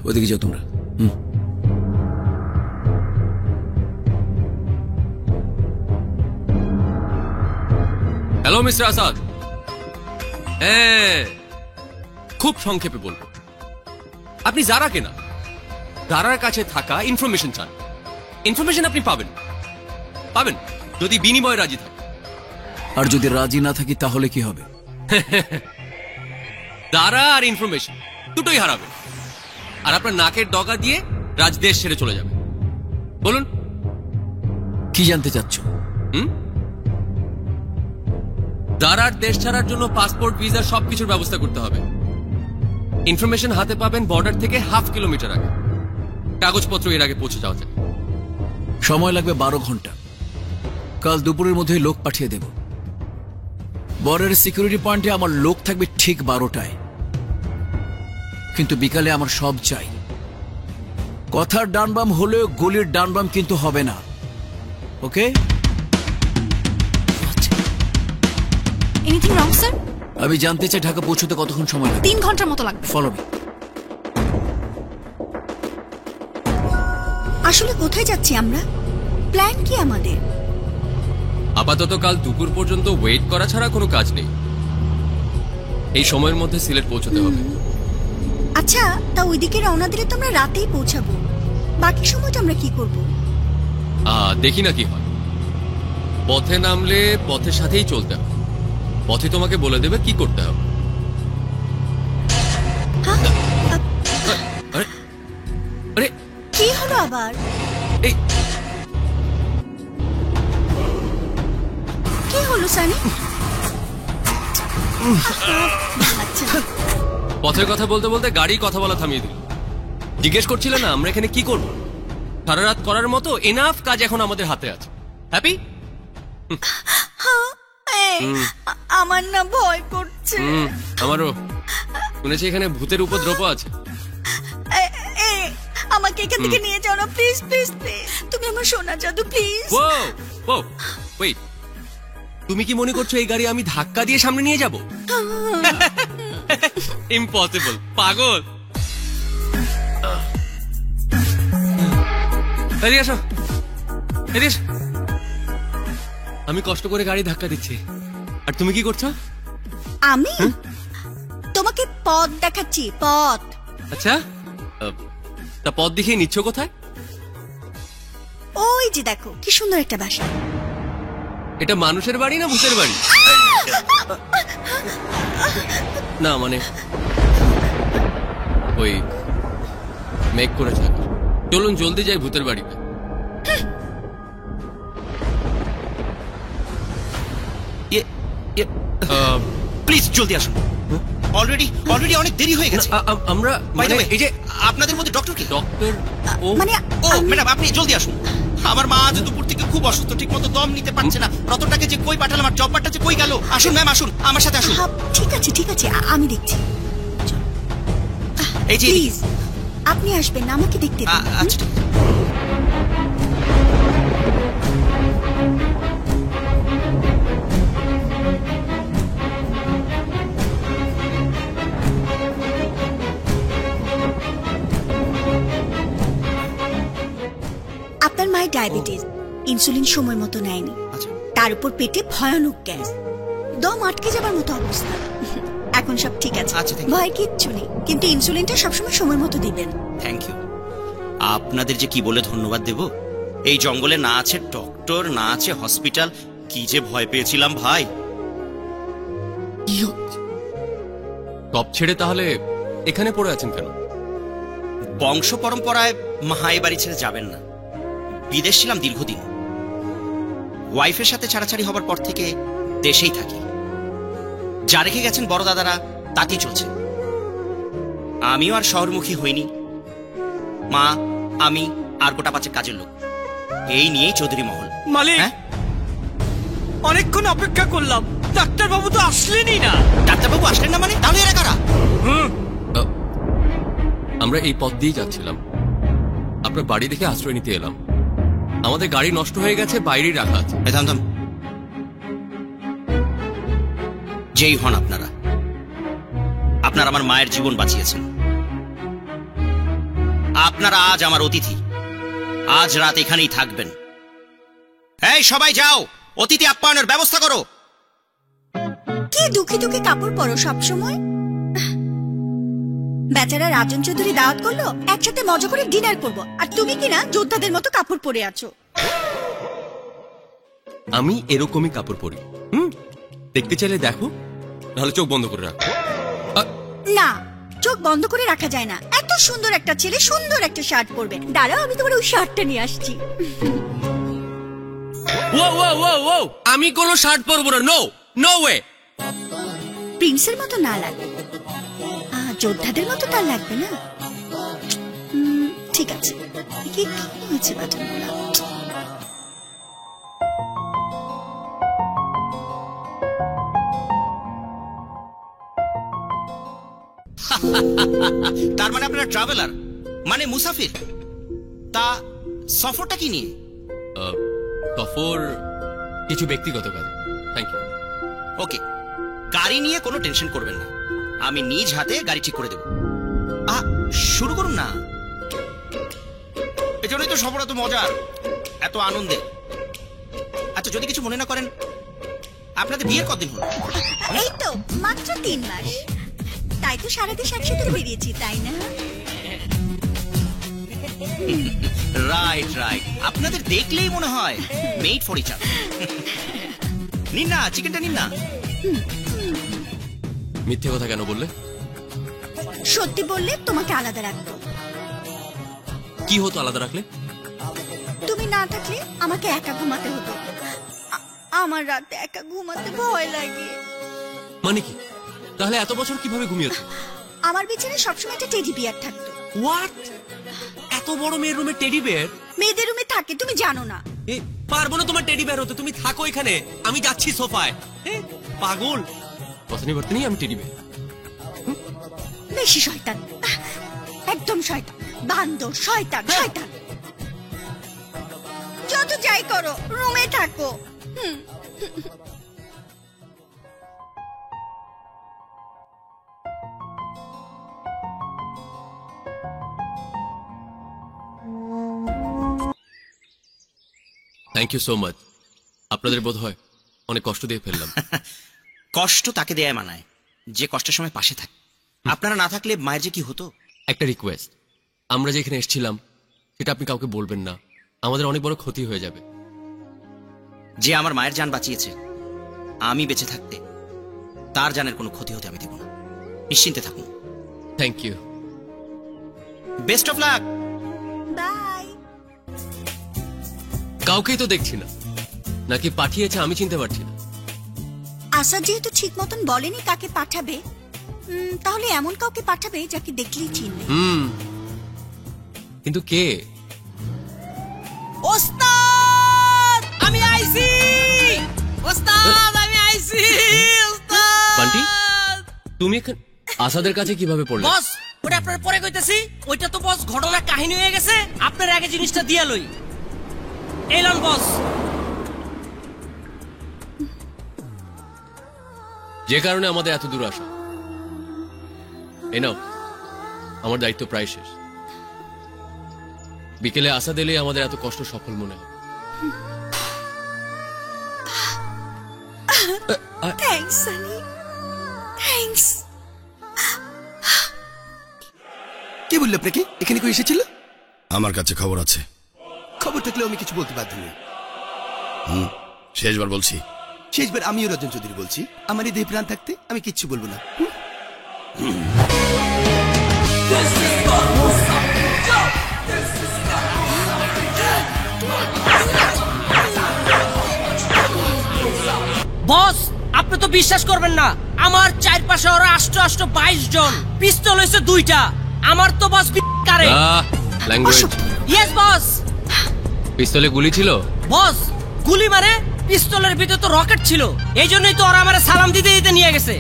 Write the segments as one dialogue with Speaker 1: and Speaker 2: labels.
Speaker 1: ওদিকে যাও তোমরা।
Speaker 2: হ্যালো মিস্টার আসাদ, খুব সংক্ষেপে বলবো, আপনি যারাকে না, যারার কাছে থাকা ইনফরমেশন চান, ইনফরমেশন আপনি পাবেন পাবেন যদি বিনিময়ে রাজি থাকে।
Speaker 1: আর যদি রাজি না থাকি তাহলে কি হবে?
Speaker 2: যারা আর ইনফরমেশন দুটোই হারাবে, আর আপনার নাকের ডগা দিয়ে রাজদেশ ছেড়ে চলে যাবে। বলুন
Speaker 1: কি জানতে চাচ্ছ?
Speaker 2: দারার দেশ ছাড়ার জন্য পাসপোর্ট, ভিসা সবকিছুর ব্যবস্থা করতে হবে। ইনফরমেশন হাতে পাবেন বর্ডার থেকে 1/2 কিলোমিটার আগে। কাগজপত্র এর আগে পৌঁছে যাওয়া যায়।
Speaker 1: সময় লাগবে 12 ঘন্টা। কাল দুপুরের মধ্যে লোক পাঠিয়ে দেব। বর্ডারের সিকিউরিটি পয়েন্টে আমার লোক থাকবে ঠিক 12টায়, কিন্তু বিকালে আমার সব চাই। কথার ডানবাম হলেও গলির ডানবাম কিন্তু হবে না, ওকে?
Speaker 3: Anything wrong sir?
Speaker 1: আমি জানতে চাই ঢাকা পৌঁছতে কতক্ষণ সময় লাগবে?
Speaker 3: 3 ঘন্টার মতো লাগবে।
Speaker 1: Follow me.
Speaker 4: আসলে কোথায় যাচ্ছি আমরা? প্ল্যান কি আমাদের?
Speaker 2: আপাতত কাল দুপুর পর্যন্ত ওয়েট করা ছাড়া কোনো কাজ নেই। এই সময়ের মধ্যে সিলেট পৌঁছতে হবে।
Speaker 4: আচ্ছা, তা ওইদিকে রওনা দিলে তো আমরা রাতেই পৌঁছাবো। বাকি সময়টা আমরা কি করব?
Speaker 2: দেখি না কি হয়। পথে নামলে পথের সাথেই চলতে হবে। পথে তোমাকে বলে দেবে কি করতে হবে। আরে
Speaker 4: কি হলো আবার?
Speaker 2: এই
Speaker 4: কি হলো সানি? আচ্ছা,
Speaker 2: পথের কথা বলতে বলতে গাড়ি কথা বলা থামিয়ে দিল। জিজ্ঞেস করছিলে না আমরা এখানে কি করব? সারা রাত করার মতো এনাফ কাজ এখন আমাদের হাতে আছে। হ্যাপি?
Speaker 4: আমার না ভয় করছে।
Speaker 2: আমারও। শুনেছি এখানে ভূতের উপদ্রব আছে।
Speaker 4: আমাকে এখান থেকে নিয়ে যাও না, প্লিজ প্লিজ প্লিজ। তুমি আমার সোনা জাদু, প্লিজ।
Speaker 2: ও ওয়েট, তুমি কি মনে করছো এই গাড়ি আমি ধাক্কা দিয়ে সামনে নিয়ে যাব? ইম্পসিবল, পাগল। এদিকে আসো, এদিকে এসো। আমি কষ্ট করে গাড়ি ধাক্কা দিচ্ছি, আর তুমি কি করছো?
Speaker 4: আমি তোমাকে পথ দেখাচ্ছি, পথ।
Speaker 2: আচ্ছা, তা পথ দেখিয়ে নিচ্ছ কোথায়?
Speaker 4: ওই যে দেখো কি সুন্দর একটা বাসা।
Speaker 2: এটা মানুষের বাড়ি না ভূতের বাড়ি? না মানে ওই মেঘ করেছে। চলুন জলদি যাই ভূতের বাড়িতে।
Speaker 5: প্লিজ জলদি আসুন। অলরেডি অনেক দেরি হয়ে গেছে।
Speaker 2: আমরা এই যে
Speaker 5: আপনাদের মধ্যে ডক্টর কি?
Speaker 2: ডক্টর
Speaker 4: মানে
Speaker 5: ম্যাডাম আপনি জলদি আসুন। আমার মা আজ দুপুর থেকে খুব অসুস্থ, ঠিক মতো দম নিতে পারছে না। রতনটাকে যে কই পাঠালাম আর জব্বারটা যে কই গেল। আসুন ম্যাম, আসুন আমার সাথে আসুন।
Speaker 4: ঠিক আছে ঠিক আছে, আমি দেখছি।
Speaker 5: এই যে
Speaker 4: প্লিজ আপনি আসবেন না, আমাকে দেখতে দিন।
Speaker 5: আচ্ছা ঠিক আছে।
Speaker 4: আপনার মায়ের ডায়াবেটিস, ইনসুলিন সময় মতো নেয়নি। তার উপর পেটে ভয়ানক গ্যাস, দম আটকে যাবার মতো অবস্থা। এখন সব ঠিক আছে, ভয় কিচ্ছু নেই, কিন্তু ইনসুলিনটা সবসময় সময় মতো দিবেন।
Speaker 5: Thank you. আপনাদের যে কি বলে ধন্যবাদ দেব। এই জঙ্গলে না আছে ডক্টর, না আছে হসপিটাল। কি যে ভয় পেয়েছিলাম ভাই।
Speaker 2: সব ছেড়ে তাহলে এখানে পড়ে আছেন কেন?
Speaker 5: বংশ পরম্পরায় মা এই বাড়ি ছেড়ে যাবেন না। বিদেশ ছিলাম দীর্ঘদিন, ওয়াইফের সাথে ছাড়াছাড়ি হবার পর থেকে দেশেই থাকি। যা রেখে গেছেন বড় দাদারা তাতেই চলছে। আমিও আর শহরমুখী হইনি। মা, আমি আর গোটা 5 কাজের লোক, এই নিয়েই চৌধুরী মহল।
Speaker 6: মালিক, অনেকক্ষণ অপেক্ষা করলাম, ডাক্তারবাবু তো আসলেনই না।
Speaker 5: ডাক্তারবাবু আসলেন না মানে? তাহলে এরা কারা?
Speaker 2: আমরা এই পথ দিয়ে যাচ্ছিলাম, আপনার বাড়ি দেখে আশ্রয় নিতে এলাম। আমাদের গাড়ি নষ্ট হয়ে গেছে, বাইরেই রাখা আছে।
Speaker 5: থাম। যেই হন আপনারা, আপনারা আমার মায়ের জীবন বাঁচিয়েছেন। আপনারা আজ আমার অতিথি, আজ রাত এখানেই থাকবেন। এই সবাই যাও, অতিথি আপ্যায়নের ব্যবস্থা করো।
Speaker 4: কি দুঃখী দুঃখী কাপড় পরো সব সময়। বেচারা রাজন চৌধুরী দাওয়াত করলো, একসাথে মজা করে ডিনার করব, আর তুমি কিনা যোদ্ধাদের মতো কাপড় পরে আছো।
Speaker 2: আমি এরকমই কাপড় পরি। দেখতে চাইলে দেখো, নাহলে চোখ বন্ধ করে রাখো।
Speaker 4: না, চোখ বন্ধ করে রাখা যায় না। এত সুন্দর একটা ছেলে সুন্দর একটা শার্ট পরবে। দাঁড়াও, আমি তোমার ওই শার্টটা নিয়ে আসছি।
Speaker 2: আমি কোনো শার্ট পরবো না। No, no way.
Speaker 4: প্রিন্সের মতো না লাগবে, যোদ্ধাদের মতো তার লাগবে না। ঠিক আছে, কি হয়েছে বাটনগুলো?
Speaker 5: তার মানে আপনারা ট্রাভেলার, মানে মুসাফির। তা সফরটা কি নিয়ে?
Speaker 2: সফর কিছু ব্যক্তিগত কাজে। Thank you.
Speaker 5: ওকে, গাড়ি নিয়ে কোনো টেনশন করবেন না, আমি নিজ হাতে গাড়ি ঠিক করে দেব। শুরু করুন না। এজন্যই তো সফর এত মজার, এত আনন্দে। আচ্ছা, যদি কিছু মনে না করেন, আপনাদের বিয়ের কতদিন হলো?
Speaker 4: এই তো মাত্র 3 মাস। তাই তো সারা দেশ একসাথে বেরিয়েছি, তাই না?
Speaker 5: রাইট রাইট, আপনাদের দেখলেই মনে হয় মেড ফর ইচ আদার। নিন না, চিকেনটা নিন না।
Speaker 2: মিথ্যে কথা কেন বললে?
Speaker 4: সত্যি বললে তোমাকে আলাদা রাখতো।
Speaker 2: কি হতো আলাদা রাখলে?
Speaker 4: তুমি না থাকলে আমাকে একা ঘুমাতে হতো। আমার রাতে একা ঘুমাতে ভয় লাগে।
Speaker 2: মানে কি? তাহলে এত বছর কিভাবে ঘুমিয়েছো?
Speaker 4: আমার বিছানায় সবসময় একটা টেডি বিয়ার থাকতো।
Speaker 2: হোয়াট? এত বড় মেয়ের রুমে টেডি বিয়ার?
Speaker 4: মেয়েদের রুমে থাকে, তুমি জানো না?
Speaker 2: পারবো না তোমার টেডি বিয়ার হতে। তুমি থাকো এখানে, আমি যাচ্ছি সোফায়। পাগল। পছন্দ করতে নেই আমি টেডি বিয়ার।
Speaker 4: বেশি শয়তান, একদম শয়তান, বান্দর, শয়তান শয়তান। যত যাই করো, রুমে থাকো।
Speaker 2: Thank you so much. আপনাদের বোধ হয় অনেক কষ্ট দিয়ে ফেললাম।
Speaker 5: কষ্ট তাকে দেয়া মানায় যে কষ্টের সময় পাশে থাকে। আপনারা না থাকলে মায়ের যে কি হতো।
Speaker 2: একটা রিকোয়েস্ট, আমরা যেখানে এসেছিলাম সেটা আপনি কাউকে বলবেন না, আমাদের অনেক বড় ক্ষতি হয়ে যাবে।
Speaker 5: যে আমার মায়ের জান বাঁচিয়েছে, আমি বেঁচে থাকতে তার জানের কোনো ক্ষতি হতে আমি দেব না। নিশ্চিন্তে থাকুন।
Speaker 2: Thank you.
Speaker 5: Best of luck.
Speaker 4: Bye.
Speaker 2: কাউকেই তো দেখছি না, নাকি পাঠিয়েছে আমি চিনতে পারছি না।
Speaker 4: আসাদ যেহেতু ঠিক মতন বলেনি কাকে পাঠাবে, তাহলে এমন কাউকে পাঠাবে যাকে দেখলেই চিনবে।
Speaker 2: কিন্তু কে?
Speaker 6: ওস্তাদ, আমি আইছি। ওস্তাদ, আমি আইছি। ওস্তাদ।
Speaker 2: বান্টি, তুমি এখানে আসাদের কাছে কিভাবে পড়লে?
Speaker 6: বস, ওটা আপনার পরে কইতেছি। ওইটা তো বস ঘটনা কাহিনী হয়ে গেছে। আপনার আগে জিনিসটা দিয়া লই। এলন বস।
Speaker 2: যে কারণে আমাদের এত দূর আসা। এই নাও, আমার দায়িত্ব প্রায় শেষ। বিকেলে আসা দিলে আমাদের এত কষ্ট সফল মনে হয়।
Speaker 4: Thanks Sunny, thanks.
Speaker 3: কে বললো আপনাকে এখানে কেউ এসেছিল?
Speaker 7: আমার কাছে খবর আছে।
Speaker 3: খবর থাকলেও আমি কিছু বলতে বাধ্য নই।
Speaker 7: শেষবার বলছি।
Speaker 3: শেষবার আমিও রঞ্জন চৌধুরী বলছি, আমার এই দেহ প্রাণ থাকতে আমি কিচ্ছু বলবো না।
Speaker 6: বস, আপনি তো বিশ্বাস করবেন না, আমার চারপাশে ওরা 22 জন, পিস্তল হয়েছে 2টা। আমার তো বস কারে।
Speaker 2: ল্যাঙ্গুয়েজ।
Speaker 6: Yes boss.
Speaker 2: পিস্তলে গুলি ছিল?
Speaker 6: বস, গুলি মানে পিস্তলের ভিতরে তো রকেট ছিল, এই জন্যই তো ওরা আমার সালাম দিতে দিতে নিয়ে গেছে।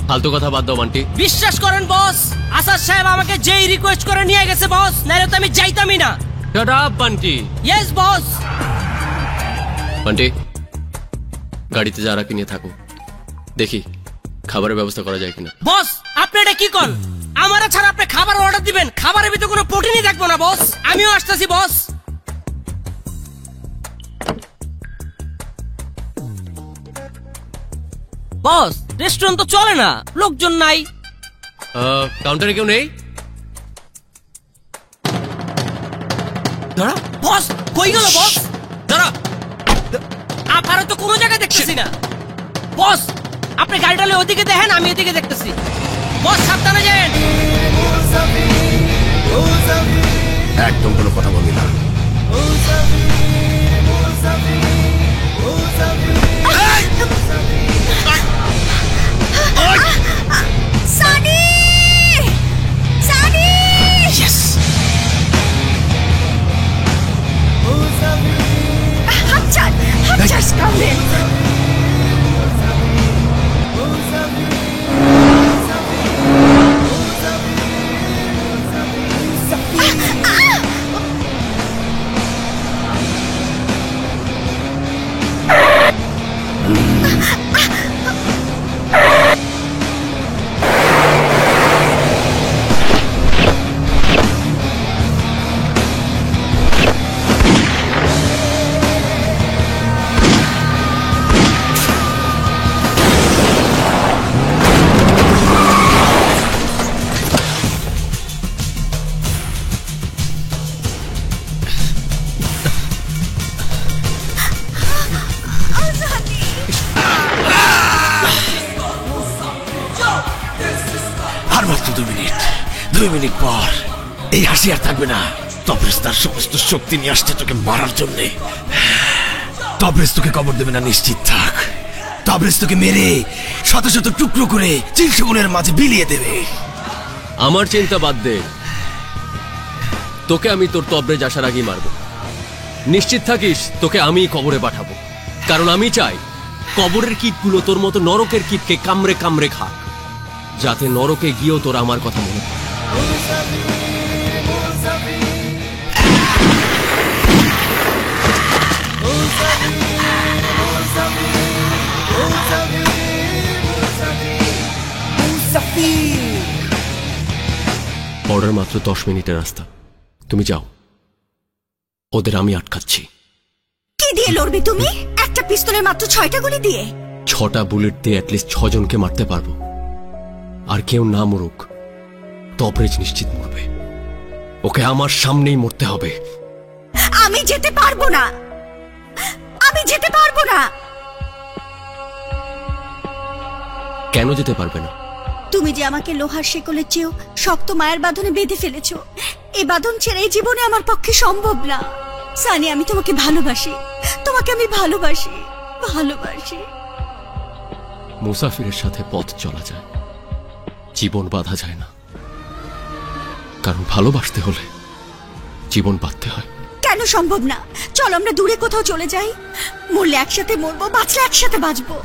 Speaker 2: ফালতু কথা বাদ দাও বান্টি।
Speaker 6: বিশ্বাস করেন বস, আসাদ সাহেব আমাকে যেই রিকোয়েস্ট করে নিয়ে গেছে বস, নাইলে তো আমি যাইতামই না।
Speaker 2: Shut up Bunty.
Speaker 6: Yes boss.
Speaker 2: Bunty, গাড়িতে যারা কিনে থাকো, দেখি খাবারের ব্যবস্থা করা যায় কিনা?
Speaker 6: বস আপনি এটা কি করেন? আমারা ছাড়া আপনি খাবার অর্ডার দিবেন, খাবারের ভিতরে কোনো প্রোটিনই থাকবো না বস। আমিও আসতেছি বস। বস রেস্টুরেন্ট তো চলে না, লোকজন নাই।
Speaker 2: কাউন্টারে কেউ নেই? দাঁড়া
Speaker 6: বস কই গেল বস?
Speaker 2: দাঁড়া।
Speaker 6: আপনারা তো কোনো জায়গায় দেখতেছি না। বস আপনি গাড়িটা লয়ে ওদিকে দেখেন, আমি এদিকে দেখতেছি। বস সাবধানে যান।
Speaker 7: একদম কোনো কথা বলবি না।
Speaker 4: সানি! সানি! হাত ছাড়, হাত ছাড়, স্কাউন্ডেল!
Speaker 8: আর মাত্র 2 মিনিট পর এই হাসি আর থাকবে না। তবরেজ তার সমস্ত শক্তি নিয়ে আসছে তোকে মারার জন্যে। তবরেজ তোকে কবর দেবে না, নিশ্চিত থাক। তবরেজ তোকে মেরে শত শত টুকরো করে চিলশগুনের মাঝে বিলিয়ে দেবে।
Speaker 2: আমার চিন্তা বাদ দে, তোকে আমি তোর তবরেজ আসার আগেই মারবো। নিশ্চিত থাকিস তোকে আমি কবরে পাঠাবো, কারণ আমি চাই কবরের কীটগুলো তোর মতো নরকের কীটকে কামড়ে কামড়ে খাক, যাতে নরকে গিয়েও তোর আমার কথা মনে পড়ে। অর্ডার মাত্র 10 মিনিটের রাস্তা, তুমি যাও, ওদের আমি আটকাচ্ছি।
Speaker 4: কি দিয়ে লড়বে তুমি? একটা পিস্তলের মাত্র 6টা গুলি দিয়ে?
Speaker 2: 6টা বুলেট দিয়ে অ্যাটলিস্ট 6 জনকে মারতে পারবো। আর কেউ না মরুক, তবরেজ নিশ্চিত মরবে। ওকে আমার সামনেই মরতে হবে।
Speaker 4: আমি যেতে পারবো না, আমি যেতে পারবো না।
Speaker 2: কেন যেতে পারবে না?
Speaker 4: তুমি যে আমাকে লোহার শেকলের চেয়েও শক্ত মায়ের বাঁধনে বেঁধে ফেলেছো, এই বাঁধন ছেড়ে এই জীবনে আমার পক্ষে সম্ভব না। সানি, আমি তোমাকে ভালোবাসি, তোমাকে আমি ভালোবাসি, ভালোবাসি।
Speaker 2: মুসাফিরের সাথে পথ চলা যায়, জীবন বাঁধা যায় না, কারণ ভালোবাসতে হলে জীবন বাঁধতে হয়।
Speaker 4: কেন সম্ভব না? চলো আমরা দূরে কোথাও চলে যাই, মরলে একসাথে মরবো, বাঁচলে একসাথে বাঁচবো।